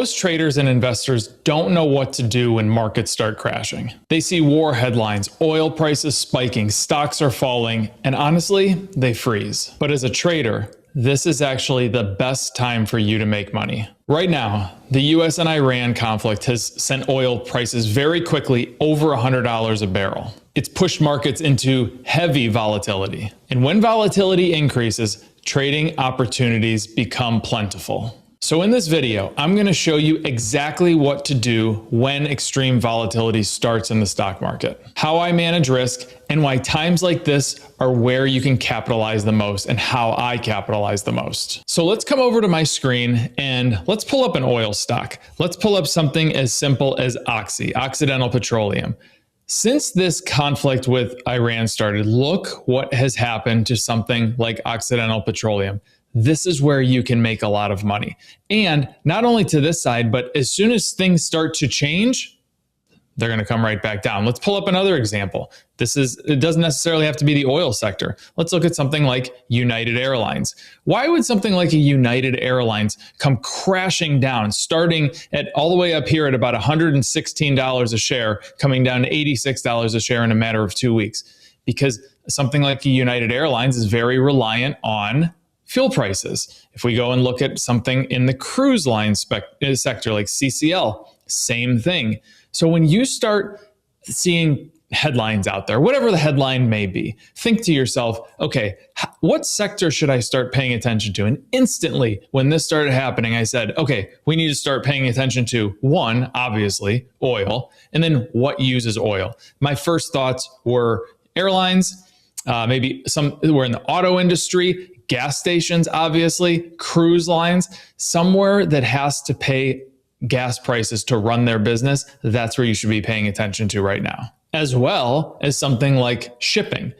Most traders and investors don't know what to do when markets start crashing. They see war headlines, oil prices spiking, stocks are falling, and honestly, they freeze. But as a trader, this is actually the best time for you to make money. Right now, the US and Iran conflict has sent oil prices very quickly over $100 a barrel. It's pushed markets into heavy volatility. And when volatility increases, trading opportunities become plentiful. So in this video, I'm going to show you exactly what to do when extreme volatility starts in the stock market, how I manage risk, and why times like this are where you can capitalize the most and how I capitalize the most. So let's come over to my screen and let's pull up an oil stock. Let's pull up something as simple as Oxy, Occidental Petroleum. Since this conflict with Iran started, look what has happened to something like Occidental Petroleum. This is where you can make a lot of money. And not only to this side, but as soon as things start to change, they're going to come right back down. Let's pull up another example. It doesn't necessarily have to be the oil sector. Let's look at something like United Airlines. Why would something like a United Airlines come crashing down, starting at all the way up here at about $116 a share, coming down to $86 a share in a matter of 2 weeks? Because something like a United Airlines is very reliant on fuel prices. If we go and look at something in the cruise line sector like CCL, same thing. So when you start seeing headlines out there, whatever the headline may be, think to yourself, okay, what sector should I start paying attention to? And instantly, when this started happening, I said, okay, we need to start paying attention to one, obviously, oil, and then what uses oil. My first thoughts were airlines, maybe some were in the auto industry, gas stations, obviously, cruise lines, somewhere that has to pay gas prices to run their business. That's where you should be paying attention to right now, as well as something like shipping.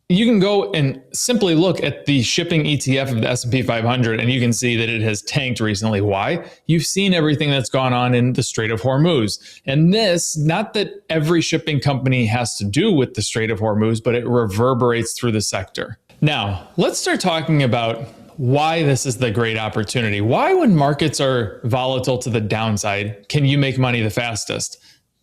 You can go and simply look at the shipping ETF of the S&P 500 and you can see that it has tanked recently. Why? You've seen everything that's gone on in the Strait of Hormuz. And this, not that every shipping company has to do with the Strait of Hormuz, but it reverberates through the sector. Now, let's start talking about why this is the great opportunity. Why, when markets are volatile to the downside, can you make money the fastest?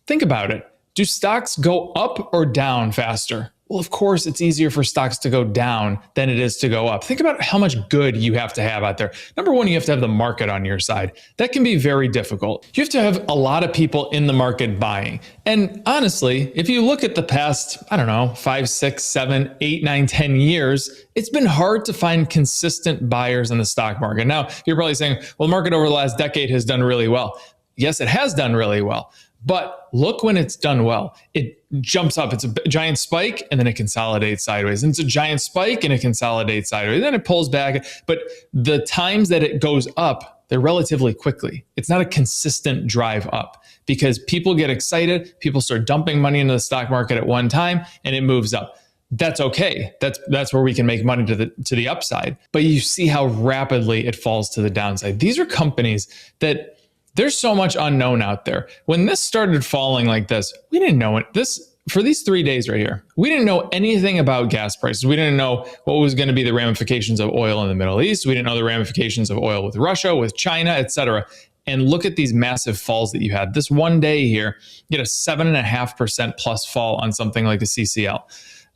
Think about it. Do stocks go up or down faster? Well, of course, it's easier for stocks to go down than it is to go up. Think about how much good you have to have out there. Number one, you have to have the market on your side. That can be very difficult. You have to have a lot of people in the market buying. And honestly, if you look at the past, 5, 6, 7, 8, 9, 10 years, it's been hard to find consistent buyers in the stock market. Now, you're probably saying, well, the market over the last decade has done really well. Yes, it has done really well. But look when it's done well. It jumps up. It's a giant spike and then it consolidates sideways. And it's a giant spike and it consolidates sideways. Then it pulls back. But the times that it goes up, they're relatively quickly. It's not a consistent drive up because people get excited. People start dumping money into the stock market at one time and it moves up. That's okay. That's where we can make money to the upside. But you see how rapidly it falls to the downside. These are companies that there's so much unknown out there. When this started falling like this, we didn't know it. For these 3 days right here, we didn't know anything about gas prices. We didn't know what was going to be the ramifications of oil in the Middle East. We didn't know the ramifications of oil with Russia, with China, etc. And look at these massive falls that you had. This one day here, you get a 7.5% plus fall on something like the CCL.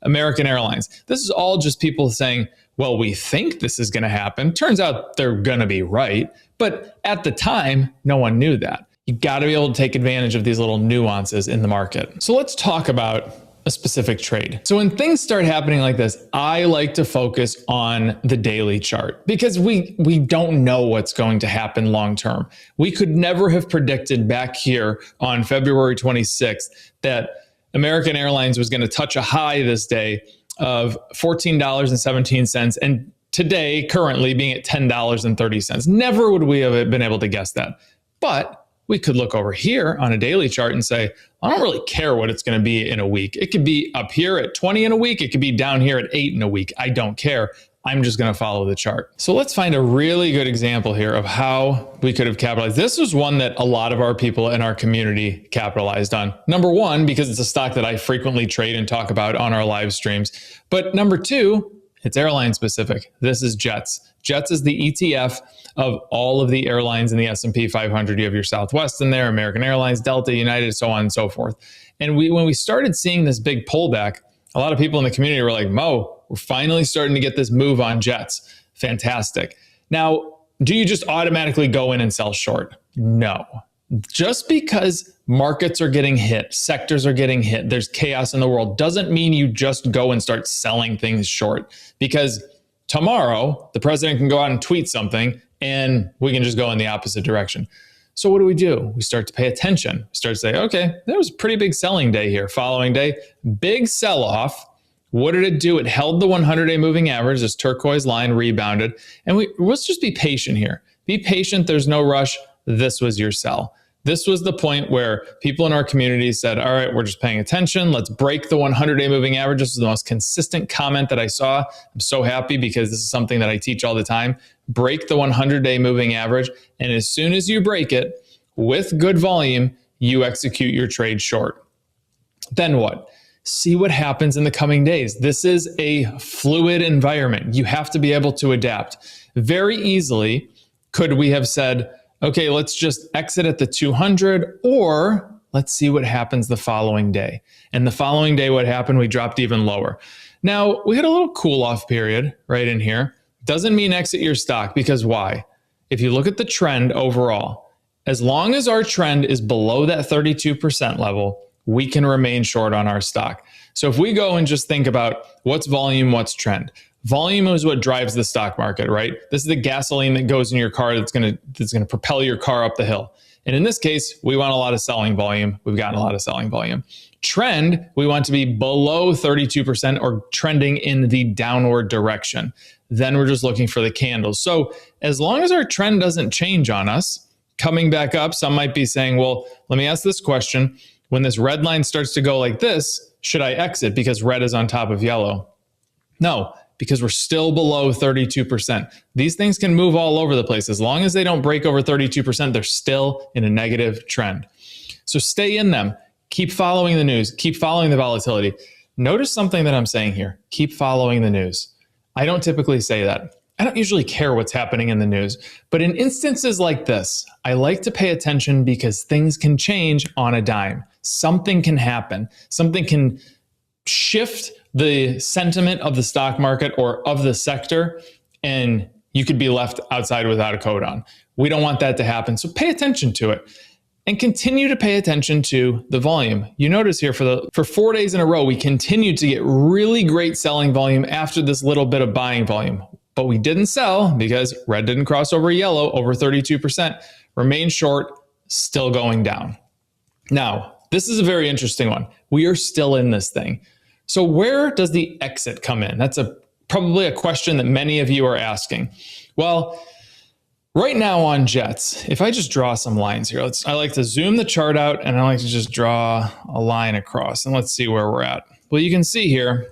American Airlines. This is all just people saying, well, we think this is going to happen. Turns out they're going to be right. But at the time, no one knew that. You got to be able to take advantage of these little nuances in the market. So let's talk about a specific trade. So when things start happening like this, I like to focus on the daily chart because we don't know what's going to happen long term. We could never have predicted back here on February 26th that American Airlines was going to touch a high this day of $14.17 and today currently being at $10.30. Never would we have been able to guess that. But we could look over here on a daily chart and say, I don't really care what it's going to be in a week. It could be up here at 20 in a week. It could be down here at 8 in a week. I don't care. I'm just going to follow the chart. So let's find a really good example here of how we could have capitalized. This was one that a lot of our people in our community capitalized on. Number one, because it's a stock that I frequently trade and talk about on our live streams. But number two, It's airline specific. This is Jets. Jets is the ETF of all of the airlines in the S&P 500. You have your Southwest in there, American Airlines, Delta, United, so on and so forth. And when we started seeing this big pullback, a lot of people in the community were like, Mo, we're finally starting to get this move on Jets. Fantastic. Now, do you just automatically go in and sell short? No. Just because markets are getting hit, sectors are getting hit, there's chaos in the world, doesn't mean you just go and start selling things short. Because tomorrow, the president can go out and tweet something and we can just go in the opposite direction. So what do? We start to pay attention. We start to say, okay, there was a pretty big selling day here. Following day, big sell-off. What did it do? It held the 100-day moving average, this turquoise line rebounded. And let's just be patient here. Be patient. There's no rush. This was your sell. This was the point where people in our community said, all right, we're just paying attention. Let's break the 100-day moving average. This is the most consistent comment that I saw. I'm so happy because this is something that I teach all the time. Break the 100-day moving average. And as soon as you break it with good volume, you execute your trade short. Then what? See what happens in the coming days. This is a fluid environment. You have to be able to adapt. Very easily, could we have said, okay, let's just exit at the 200, or let's see what happens the following day. And the following day, what happened? We dropped even lower. Now, we had a little cool off period right in here. Doesn't mean exit your stock, because why? If you look at the trend overall, as long as our trend is below that 32% level, we can remain short on our stock. So if we go and just think about what's volume, what's trend. Volume is what drives the stock market, right? This is the gasoline that goes in your car that's going to propel your car up the hill. And in this case, we want a lot of selling volume. We've gotten a lot of selling volume. Trend, we want to be below 32% or trending in the downward direction. Then we're just looking for the candles. So as long as our trend doesn't change on us, coming back up, some might be saying, well, let me ask this question. When this red line starts to go like this, should I exit because red is on top of yellow? No, because we're still below 32%. These things can move all over the place. As long as they don't break over 32%, they're still in a negative trend. So stay in them. Keep following the news. Keep following the volatility. Notice something that I'm saying here. Keep following the news. I don't typically say that. I don't usually care what's happening in the news. But in instances like this, I like to pay attention because things can change on a dime. Something can happen. Something can shift the sentiment of the stock market or of the sector, and you could be left outside without a coat on. We don't want that to happen. So pay attention to it and continue to pay attention to the volume. You notice here for 4 days in a row, we continued to get really great selling volume after this little bit of buying volume, but we didn't sell because red didn't cross over yellow over 32%, remain short, still going down. Now, this is a very interesting one. We are still in this thing. So where does the exit come in? That's probably a question that many of you are asking. Well, right now on Jets, if I just draw some lines here, I like to zoom the chart out and I like to just draw a line across and let's see where we're at. Well, you can see here,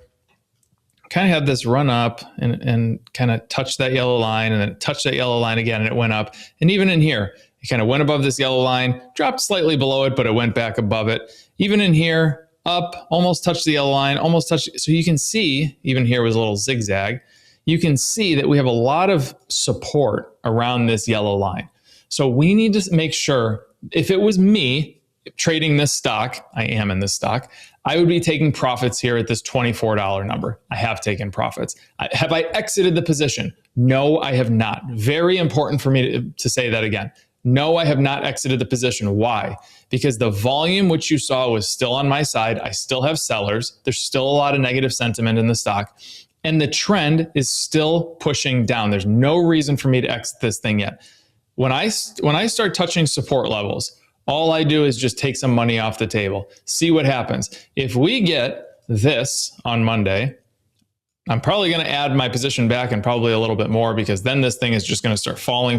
kind of had this run up and kind of touched that yellow line and then it touched that yellow line again and it went up. And even in here, it kind of went above this yellow line, dropped slightly below it, but it went back above it. Even in here, up, almost touched the yellow line, almost touched. So you can see, even here was a little zigzag. You can see that we have a lot of support around this yellow line. So we need to make sure, if it was me trading this stock, I am in this stock, I would be taking profits here at this $24 number. I have taken profits. Have I exited the position? No, I have not. Very important for me to say that again. No, I have not exited the position. Why? Because the volume which you saw was still on my side. I still have sellers. There's still a lot of negative sentiment in the stock. And the trend is still pushing down. There's no reason for me to exit this thing yet. When I start touching support levels, all I do is just take some money off the table. See what happens. If we get this on Monday, I'm probably going to add my position back and probably a little bit more because then this thing is just going to start falling.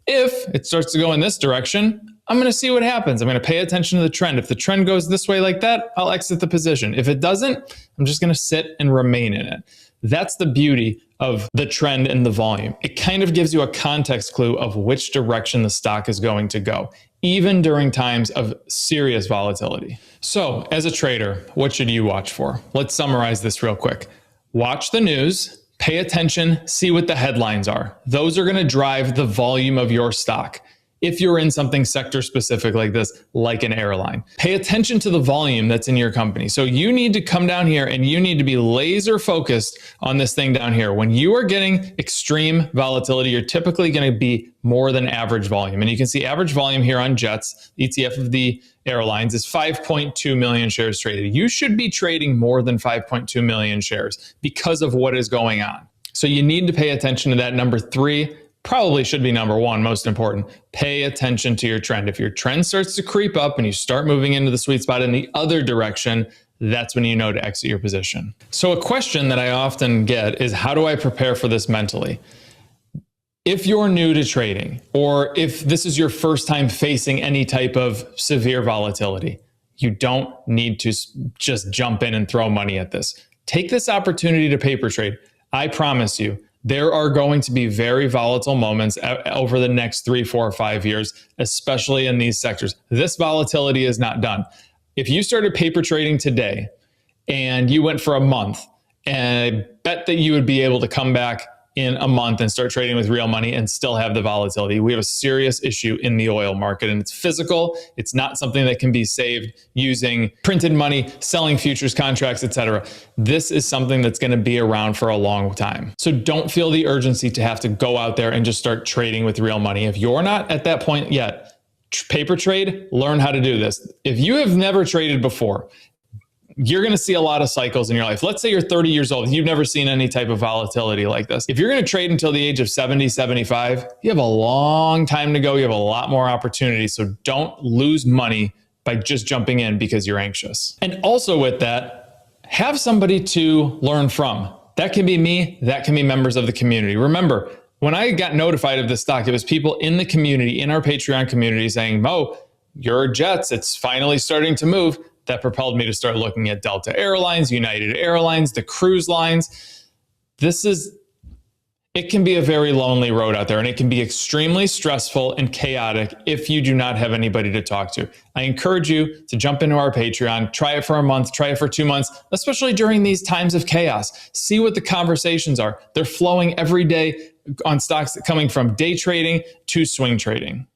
If it starts to go in this direction, I'm going to see what happens. I'm going to pay attention to the trend. If the trend goes this way like that, I'll exit the position. If it doesn't, I'm just going to sit and remain in it. That's the beauty of the trend and the volume. It kind of gives you a context clue of which direction the stock is going to go, even during times of serious volatility. So as a trader, what should you watch for? Let's summarize this real quick. Watch the news, pay attention, see what the headlines are. Those are going to drive the volume of your stock. If you're in something sector specific like this, like an airline, pay attention to the volume that's in your company. So you need to come down here and you need to be laser focused on this thing down here. When you are getting extreme volatility, you're typically going to be more than average volume. And you can see average volume here on JETS, ETF of the airlines, is 5.2 million shares traded. You should be trading more than 5.2 million shares because of what is going on. So you need to pay attention to that. Number three, probably should be number one, most important, pay attention to your trend. If your trend starts to creep up and you start moving into the sweet spot in the other direction, that's when you know to exit your position. So a question that I often get is, how do I prepare for this mentally? If you're new to trading, or if this is your first time facing any type of severe volatility, you don't need to just jump in and throw money at this. Take this opportunity to paper trade. I promise you, there are going to be very volatile moments over the next 3, 4, or 5 years, especially in these sectors. This volatility is not done. If you started paper trading today and you went for a month, and I bet that you would be able to come back in a month and start trading with real money and still have the volatility. We have a serious issue in the oil market, and it's physical. It's not something that can be saved using printed money, selling futures contracts, etc. This is something that's going to be around for a long time. So don't feel the urgency to have to go out there and just start trading with real money. If you're not at that point yet, paper trade, learn how to do this. If you have never traded before, you're going to see a lot of cycles in your life. Let's say you're 30 years old. You've never seen any type of volatility like this. If you're going to trade until the age of 70, 75, you have a long time to go. You have a lot more opportunity. So don't lose money by just jumping in because you're anxious. And also with that, have somebody to learn from. That can be me. That can be members of the community. Remember, when I got notified of this stock, it was people in the community, in our Patreon community saying, Mo, your JETS, it's finally starting to move. That propelled me to start looking at Delta Airlines, United Airlines, the cruise lines. It can be a very lonely road out there, and it can be extremely stressful and chaotic if you do not have anybody to talk to. I encourage you to jump into our Patreon, try it for a month, try it for 2 months, especially during these times of chaos. See what the conversations are. They're flowing every day on stocks coming from day trading to swing trading.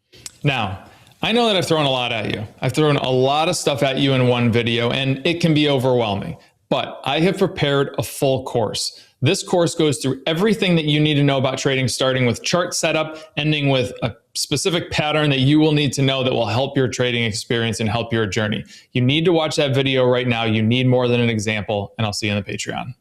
Now, I know that I've thrown a lot at you. I've thrown a lot of stuff at you in one video, and it can be overwhelming, but I have prepared a full course. This course goes through everything that you need to know about trading, starting with chart setup, ending with a specific pattern that you will need to know that will help your trading experience and help your journey. You need to watch that video right now. You need more than an example, and I'll see you in the Patreon.